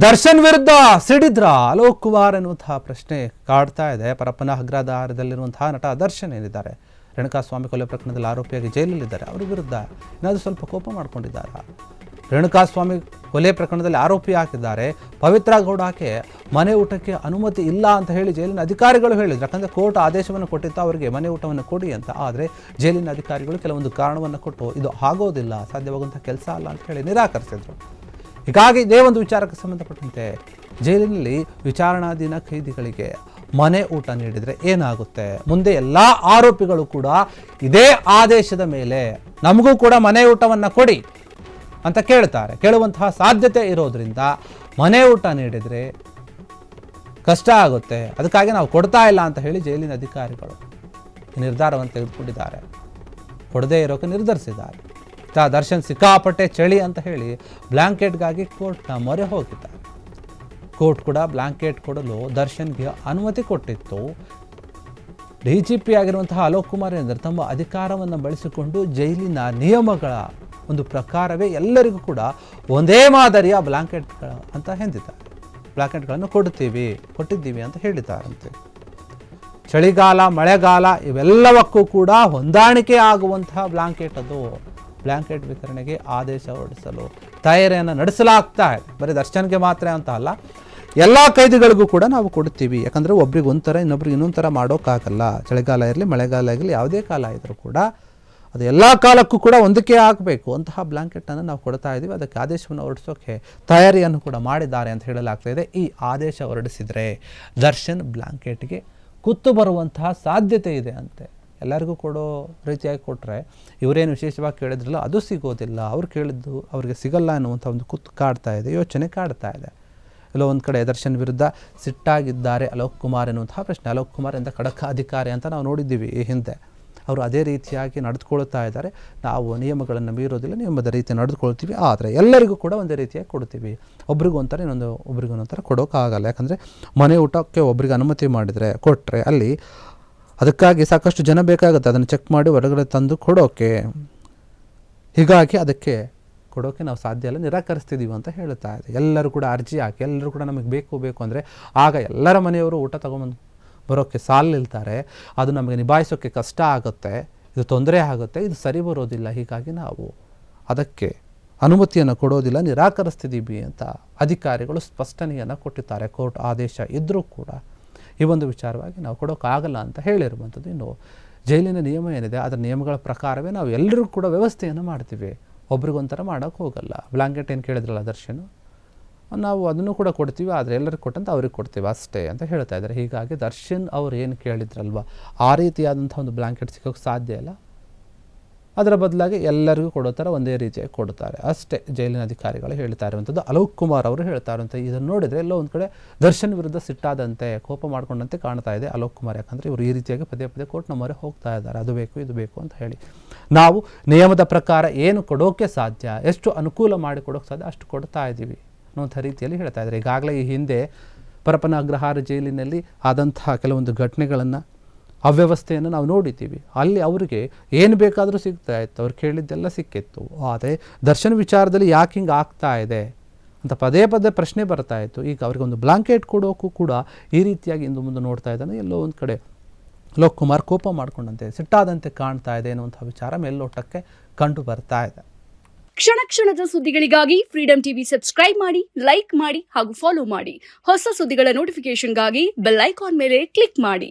ದರ್ಶನ್ ವಿರುದ್ಧ ಸಿಡಿದ್ರ ಅಲೋಕ್ ಕುಮಾರ್ ಎನ್ನುವಂತಹ ಪ್ರಶ್ನೆ ಕಾಡ್ತಾ ಇದೆ. ಪರಪ್ಪನ ಅಗ್ರಧಾರದಲ್ಲಿರುವಂತಹ ನಟ ದರ್ಶನ್ ಏನಿದ್ದಾರೆ, ರೇಣುಕಾಸ್ವಾಮಿ ಕೊಲೆ ಪ್ರಕರಣದಲ್ಲಿ ಆರೋಪಿಯಾಗಿ ಜೈಲಲ್ಲಿದ್ದಾರೆ. ಅವರ ವಿರುದ್ಧ ಏನಾದರೂ ಸ್ವಲ್ಪ ಕೋಪ ಮಾಡ್ಕೊಂಡಿದ್ದಾರೆ. ರೇಣುಕಾಸ್ವಾಮಿ ಕೊಲೆ ಪ್ರಕರಣದಲ್ಲಿ ಆರೋಪಿ ಹಾಕಿದ್ದಾರೆ. ಪವಿತ್ರ ಗೌಡಕ್ಕೆ ಮನೆ ಊಟಕ್ಕೆ ಅನುಮತಿ ಇಲ್ಲ ಅಂತ ಹೇಳಿ ಜೈಲಿನ ಅಧಿಕಾರಿಗಳು ಹೇಳಿದ್ರು. ಯಾಕಂದರೆ ಕೋರ್ಟ್ ಆದೇಶವನ್ನು ಕೊಟ್ಟಿತ್ತು ಅವರಿಗೆ ಮನೆ ಊಟವನ್ನು ಕೊಡಿ ಅಂತ. ಆದರೆ ಜೈಲಿನ ಅಧಿಕಾರಿಗಳು ಕೆಲವೊಂದು ಕಾರಣವನ್ನು ಕೊಟ್ಟು ಇದು ಆಗೋದಿಲ್ಲ, ಸಾಧ್ಯವಾಗುವಂಥ ಕೆಲಸ ಅಲ್ಲ ಅಂತ ಹೇಳಿ ನಿರಾಕರಿಸಿದ್ರು. ಹೀಗಾಗಿ ಇದೇ ಒಂದು ವಿಚಾರಕ್ಕೆ ಸಂಬಂಧಪಟ್ಟಂತೆ ಜೈಲಿನಲ್ಲಿ ವಿಚಾರಣಾಧೀನ ಖೈದಿಗಳಿಗೆ ಮನೆ ಊಟ ನೀಡಿದರೆ ಏನಾಗುತ್ತೆ, ಮುಂದೆ ಎಲ್ಲ ಆರೋಪಿಗಳು ಕೂಡ ಇದೇ ಆದೇಶದ ಮೇಲೆ ನಮಗೂ ಕೂಡ ಮನೆ ಊಟವನ್ನು ಕೊಡಿ ಅಂತ ಕೇಳುವಂತಹ ಸಾಧ್ಯತೆ ಇರೋದ್ರಿಂದ ಮನೆ ಊಟ ನೀಡಿದರೆ ಕಷ್ಟ ಆಗುತ್ತೆ, ಅದಕ್ಕಾಗಿ ನಾವು ಕೊಡ್ತಾ ಇಲ್ಲ ಅಂತ ಹೇಳಿ ಜೈಲಿನ ಅಧಿಕಾರಿಗಳು ನಿರ್ಧಾರವನ್ನು ತೆಗೆದುಕೊಂಡಿದ್ದಾರೆ. ಕೊಡದೇ ಇರೋಕೆ ನಿರ್ಧರಿಸಿದ್ದಾರೆ. ದರ್ಶನ್ ಸಿಕ್ಕಾಪಟ್ಟೆ ಚಳಿ ಅಂತ ಹೇಳಿ ಬ್ಲ್ಯಾಂಕೆಟ್ಗಾಗಿ ಕೋರ್ಟ್ನ ಮೊರೆ ಹೋಗಿದ್ದಾರೆ. ಕೋರ್ಟ್ ಕೂಡ ಬ್ಲ್ಯಾಂಕೆಟ್ ಕೊಡಲು ದರ್ಶನ್ಗೆ ಅನುಮತಿ ಕೊಟ್ಟಿತ್ತು. DGP ಆಗಿರುವಂತಹ ಅಲೋಕ್ ಕುಮಾರ್ ಎಂದರೆ ತಮ್ಮ ಅಧಿಕಾರವನ್ನು ಬಳಸಿಕೊಂಡು ಜೈಲಿನ ನಿಯಮಗಳ ಒಂದು ಪ್ರಕಾರವೇ ಎಲ್ಲರಿಗೂ ಕೂಡ ಒಂದೇ ಮಾದರಿಯ ಬ್ಲ್ಯಾಂಕೆಟ್ಗಳ ಅಂತ ಎಂದಿದ್ದಾರೆ. ಬ್ಲ್ಯಾಂಕೆಟ್ಗಳನ್ನು ಕೊಟ್ಟಿದ್ದೀವಿ ಅಂತ ಹೇಳಿದ್ದಾರಂತೆ. ಚಳಿಗಾಲ, ಮಳೆಗಾಲ ಇವೆಲ್ಲವಕ್ಕೂ ಕೂಡ ಹೊಂದಾಣಿಕೆ ಆಗುವಂತಹ ಬ್ಲ್ಯಾಂಕೆಟ್ ವಿತರಣೆಗೆ ಆದೇಶ ಹೊರಡಿಸಲು ತಯಾರಿಯನ್ನು ನಡೆಸಲಾಗ್ತಾ ಇದೆ. ಬರೀ ದರ್ಶನ್ಗೆ ಮಾತ್ರ ಅಂತ ಅಲ್ಲ, ಎಲ್ಲ ಕೈದಿಗಳಿಗೂ ಕೂಡ ನಾವು ಕೊಡ್ತೀವಿ. ಯಾಕಂದರೆ ಒಬ್ರಿಗೆ ಒಂಥರ ಇನ್ನೊಬ್ರಿಗೆ ಇನ್ನೊಂದು ಥರ ಮಾಡೋಕ್ಕಾಗಲ್ಲ. ಚಳಿಗಾಲ ಇರಲಿ, ಮಳೆಗಾಲ ಇರಲಿ, ಯಾವುದೇ ಕಾಲ ಇದ್ದರೂ ಕೂಡ ಅದು ಎಲ್ಲ ಕಾಲಕ್ಕೂ ಕೂಡ ಒಂದಕ್ಕೆ ಆಗಬೇಕು ಅಂತಹ ಬ್ಲ್ಯಾಂಕೆಟನ್ನು ನಾವು ಕೊಡ್ತಾ ಇದ್ದೀವಿ. ಅದಕ್ಕೆ ಆದೇಶವನ್ನು ಹೊರಡಿಸೋಕ್ಕೆ ತಯಾರಿಯನ್ನು ಕೂಡ ಮಾಡಿದ್ದಾರೆ ಅಂತ ಹೇಳಲಾಗ್ತಾ ಇದೆ. ಈ ಆದೇಶ ಹೊರಡಿಸಿದರೆ ದರ್ಶನ್ ಬ್ಲ್ಯಾಂಕೆಟ್ಗೆ ಕುತ್ತು ಬರುವಂತಹ ಸಾಧ್ಯತೆ ಇದೆ ಅಂತೆ. ಎಲ್ಲರಿಗೂ ಕೊಡೋ ರೀತಿಯಾಗಿ ಕೊಟ್ಟರೆ ಇವರೇನು ವಿಶೇಷವಾಗಿ ಕೇಳಿದ್ರಲ್ಲ ಅದು ಸಿಗೋದಿಲ್ಲ, ಅವ್ರು ಕೇಳಿದ್ದು ಅವ್ರಿಗೆ ಸಿಗಲ್ಲ ಅನ್ನುವಂಥ ಒಂದು ಕುತ್ತು ಕಾಡ್ತಾ ಇದೆ, ಯೋಚನೆ ಕಾಡ್ತಾ ಇದೆ. ಎಲ್ಲೋ ಒಂದು ಕಡೆ ದರ್ಶನ್ ವಿರುದ್ಧ ಸಿಟ್ಟಾಗಿದ್ದಾರೆ ಅಲೋಕ್ ಕುಮಾರ್ ಎನ್ನುವಂತಹ ಪ್ರಶ್ನೆ. ಅಲೋಕ್ ಕುಮಾರ್ ಎಂದ ಖಡಕ ಅಧಿಕಾರಿ ಅಂತ ನಾವು ನೋಡಿದ್ದೀವಿ ಈ ಹಿಂದೆ. ಅವರು ಅದೇ ರೀತಿಯಾಗಿ ನಡೆದುಕೊಳ್ತಾ ಇದ್ದಾರೆ. ನಾವು ನಿಯಮಗಳನ್ನು ಮೀರೋದಿಲ್ಲ, ನಿಯಮದ ರೀತಿ ನಡೆದುಕೊಳ್ತೀವಿ, ಆದರೆ ಎಲ್ಲರಿಗೂ ಕೂಡ ಒಂದೇ ರೀತಿಯಾಗಿ ಕೊಡ್ತೀವಿ. ಒಬ್ರಿಗೂ ಒಂಥರ ಒಬ್ರಿಗೊಂಥರ ಕೊಡೋಕ್ಕಾಗಲ್ಲ. ಯಾಕಂದರೆ ಮನೆ ಊಟಕ್ಕೆ ಒಬ್ರಿಗೆ ಅನುಮತಿ ಮಾಡಿದರೆ ಕೊಟ್ಟರೆ ಅಲ್ಲಿ ಅದಕ್ಕಾಗಿ ಸಾಕಷ್ಟು ಜನ ಬೇಕಾಗುತ್ತೆ, ಅದನ್ನು ಚೆಕ್ ಮಾಡಿ ಹೊರಗಡೆ ತಂದು ಕೊಡೋಕೆ. ಹೀಗಾಗಿ ಅದಕ್ಕೆ ಕೊಡೋಕೆ ನಾವು ಸಾಧ್ಯ ಇಲ್ಲ, ನಿರಾಕರಿಸ್ತಿದ್ದೀವಿ ಅಂತ ಹೇಳ್ತಾ ಇದೆ. ಎಲ್ಲರೂ ಕೂಡ ಅರ್ಜಿ ಹಾಕಿ ಎಲ್ಲರೂ ಕೂಡ ನಮಗೆ ಬೇಕು ಅಂದರೆ ಆಗ ಎಲ್ಲರ ಮನೆಯವರು ಊಟ ತೊಗೊಂಬಂದು ಬರೋಕ್ಕೆ ಸಾಲಿಲ್ತಾರೆ. ಅದು ನಮಗೆ ನಿಭಾಯಿಸೋಕ್ಕೆ ಕಷ್ಟ ಆಗುತ್ತೆ, ಇದು ತೊಂದರೆ ಆಗುತ್ತೆ, ಇದು ಸರಿ ಬರೋದಿಲ್ಲ. ಹೀಗಾಗಿ ನಾವು ಅದಕ್ಕೆ ಅನುಮತಿಯನ್ನು ಕೊಡೋದಿಲ್ಲ, ನಿರಾಕರಿಸ್ತಿದ್ದೀವಿ ಅಂತ ಅಧಿಕಾರಿಗಳು ಸ್ಪಷ್ಟನೆಯನ್ನು ಕೊಟ್ಟಿದ್ದಾರೆ. ಕೋರ್ಟ್ ಆದೇಶ ಇದ್ದರೂ ಕೂಡ ಈ ಒಂದು ವಿಚಾರವಾಗಿ ನಾವು ಕೊಡೋಕ್ಕಾಗಲ್ಲ ಅಂತ ಹೇಳಿರುವಂಥದ್ದು. ಇನ್ನು ಜೈಲಿನ ನಿಯಮ ಏನಿದೆ ಅದರ ನಿಯಮಗಳ ಪ್ರಕಾರವೇ ನಾವು ಎಲ್ಲರೂ ಕೂಡ ವ್ಯವಸ್ಥೆಯನ್ನು ಮಾಡ್ತೀವಿ, ಒಬ್ರಿಗೊಂಥರ ಮಾಡೋಕ್ಕೆ ಹೋಗಲ್ಲ. ಬ್ಲ್ಯಾಂಕೆಟ್ ಏನು ಕೇಳಿದ್ರಲ್ಲ ದರ್ಶನ್, ನಾವು ಅದನ್ನು ಕೂಡ ಕೊಡ್ತೀವಿ, ಆದರೆ ಎಲ್ಲರಿಗೂ ಕೊಟ್ಟಂತ ಅವ್ರಿಗೆ ಕೊಡ್ತೀವಿ ಅಷ್ಟೇ ಅಂತ ಹೇಳ್ತಾ ಇದ್ದಾರೆ. ಹೀಗಾಗಿ ದರ್ಶನ್ ಅವ್ರು ಏನು ಕೇಳಿದ್ರಲ್ವ ಆ ರೀತಿಯಾದಂಥ ಒಂದು ಬ್ಲ್ಯಾಂಕೆಟ್ ಸಿಗೋಕ್ಕೆ ಸಾಧ್ಯ ಇಲ್ಲ. ಅದರ ಬದಲಾಗಿ ಎಲ್ಲರಿಗೂ ಕೊಡೋ ಥರ ಒಂದೇ ರೀತಿಯಾಗಿ ಕೊಡ್ತಾರೆ ಅಷ್ಟೇ ಜೈಲಿನ ಅಧಿಕಾರಿಗಳು ಹೇಳ್ತಾ ಇರುವಂಥದ್ದು. ಅಲೋಕ್ ಕುಮಾರ್ ಅವರು ಹೇಳ್ತಾ ಇರುವಂಥ ಇದನ್ನು ನೋಡಿದರೆ ಎಲ್ಲೋ ಒಂದು ಕಡೆ ದರ್ಶನ್ ವಿರುದ್ಧ ಸಿಟ್ಟಾದಂತೆ, ಕೋಪ ಮಾಡ್ಕೊಂಡಂತೆ ಕಾಣ್ತಾ ಇದೆ ಅಲೋಕ್ ಕುಮಾರ್. ಯಾಕಂದರೆ ಇವರು ಈ ರೀತಿಯಾಗಿ ಪದೇ ಕೋರ್ಟ್ನ ಮೊರೆ ಹೋಗ್ತಾ ಇದ್ದಾರೆ, ಅದು ಬೇಕು ಇದು ಬೇಕು ಅಂತ ಹೇಳಿ. ನಾವು ನಿಯಮದ ಪ್ರಕಾರ ಏನು ಕೊಡೋಕ್ಕೆ ಸಾಧ್ಯ, ಎಷ್ಟು ಅನುಕೂಲ ಮಾಡಿ ಕೊಡೋಕ್ಕೆ ಸಾಧ್ಯ ಅಷ್ಟು ಕೊಡ್ತಾ ಇದ್ದೀವಿ ಅನ್ನೋಂಥ ರೀತಿಯಲ್ಲಿ ಹೇಳ್ತಾ ಇದ್ದಾರೆ. ಈಗಾಗಲೇ ಈ ಹಿಂದೆ ಪರಪ್ಪನ ಅಗ್ರಹಾರ ಜೈಲಿನಲ್ಲಿ ಆದಂತಹ ಕೆಲವೊಂದು ಘಟನೆಗಳನ್ನು, ಅವ್ಯವಸ್ಥೆಯನ್ನು ನಾವು ನೋಡಿದ್ದೀವಿ. ಅಲ್ಲಿ ಅವರಿಗೆ ಏನು ಬೇಕಾದರೂ ಸಿಗ್ತಾ ಇತ್ತು, ಅವ್ರು ಕೇಳಿದ್ದೆಲ್ಲ ಸಿಕ್ಕಿತ್ತು. ಆದರೆ ದರ್ಶನ್ ವಿಚಾರದಲ್ಲಿ ಯಾಕೆ ಹಿಂಗೆ ಆಗ್ತಾ ಇದೆ ಅಂತ ಪದೇ ಪ್ರಶ್ನೆ ಬರ್ತಾ ಇತ್ತು. ಈಗ ಅವ್ರಿಗೊಂದು ಬ್ಲ್ಯಾಂಕೆಟ್ ಕೊಡೋಕ್ಕೂ ಕೂಡ ಈ ರೀತಿಯಾಗಿ ಇಂದು ಮುಂದೆ ನೋಡ್ತಾ ಇದ್ದಾನೆ. ಎಲ್ಲೋ ಒಂದು ಕಡೆ ಅಲೋಕ್ ಕುಮಾರ್ ಕೋಪ ಮಾಡಿಕೊಂಡಂತೆ, ಸಿಟ್ಟಾದಂತೆ ಕಾಣ್ತಾ ಇದೆ ಎನ್ನುವಂಥ ವಿಚಾರ ಮೇಲ್ನೋಟಕ್ಕೆ ಕಂಡು ಬರ್ತಾ ಇದೆ. ಕ್ಷಣ ಕ್ಷಣದ ಸುದ್ದಿಗಳಿಗಾಗಿ ಫ್ರೀಡಂ ಟಿವಿ ಸಬ್ಸ್ಕ್ರೈಬ್ ಮಾಡಿ, ಲೈಕ್ ಮಾಡಿ ಹಾಗೂ ಫಾಲೋ ಮಾಡಿ. ಹೊಸ ಸುದ್ದಿಗಳ ನೋಟಿಫಿಕೇಶನ್ಗಾಗಿ ಬೆಲ್ ಐಕಾನ್ ಮೇಲೆ ಕ್ಲಿಕ್ ಮಾಡಿ.